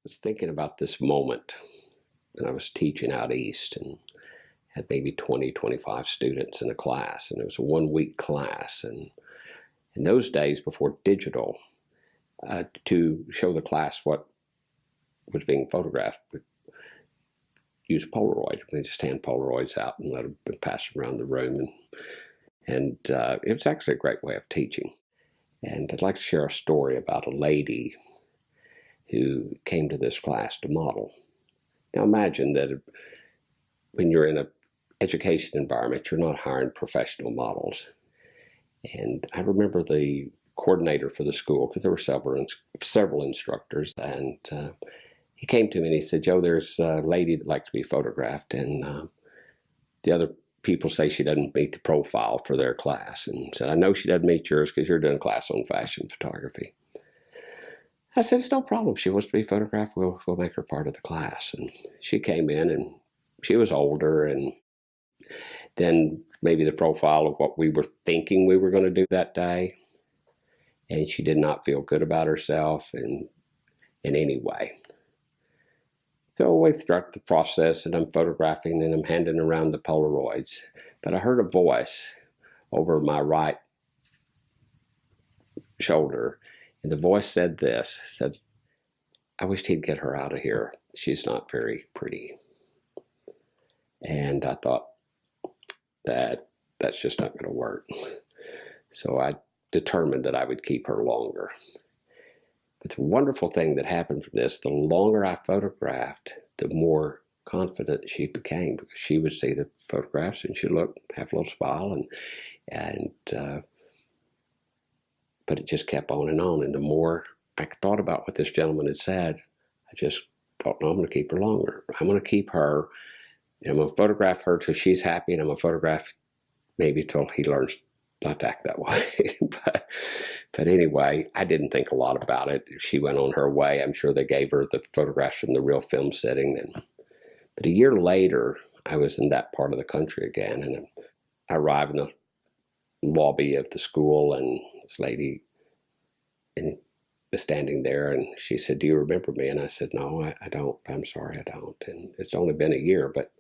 Was thinking about this moment when I was teaching out east and had maybe 20, 25 students in a class, and it was a 1 week class. And in those days before digital, to show the class what was being photographed, we use Polaroid. We just hand Polaroids out and let them pass them around the room. And it was actually a great way of teaching. And I'd like to share a story about a lady who came to this class to model. Now imagine that when you're in an education environment, you're not hiring professional models. And I remember the coordinator for the school, because there were several instructors, and he came to me and he said, "Joe, there's a lady that likes to be photographed, and the other people say she doesn't meet the profile for their class." And said, "I know she doesn't meet yours because you're doing a class on fashion photography." I said, "It's no problem. She wants to be photographed. We'll make her part of the class." And she came in, and she was older, and then maybe the profile of what we were thinking we were going to do that day. And she did not feel good about herself in any way. So we start the process, and I'm photographing, and I'm handing around the Polaroids. But I heard a voice over my right shoulder, and the voice said this, said, "I wished he'd get her out of here. She's not very pretty." And I thought, that's just not going to work. So I determined that I would keep her longer. But the wonderful thing that happened from this, the longer I photographed, the more confident she became, because she would see the photographs and she'd look, have a little smile, but it just kept on and on. And the more I thought about what this gentleman had said, I just thought, no, I'm going to keep her longer. I'm going to keep her, and I'm going to photograph her till she's happy, and I'm going to photograph maybe till he learns not to act that way. but anyway, I didn't think a lot about it. She went on her way. I'm sure they gave her the photographs from the real film setting. But a year later, I was in that part of the country again, and I arrived in the lobby of the school, and this lady was standing there, and she said, "Do you remember me?" And I said, "No, I don't. I'm sorry, I don't." And it's only been a year, but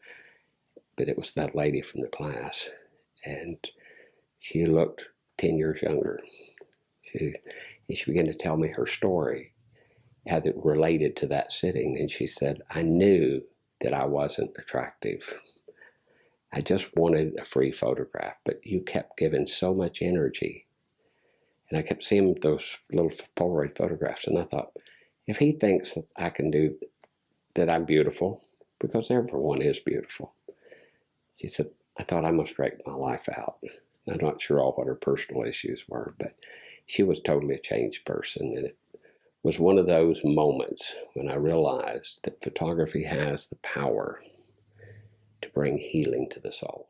it was that lady from the class, and she looked 10 years younger. She began to tell me her story, how it related to that sitting. And she said, "I knew that I wasn't attractive. I just wanted a free photograph, but you kept giving so much energy." And I kept seeing those little Polaroid photographs, and I thought, if he thinks that I can do that, I'm beautiful, because everyone is beautiful. She said, "I thought I must straighten my life out." I'm not sure all what her personal issues were, but she was totally a changed person. And it was one of those moments when I realized that photography has the power to bring healing to the soul.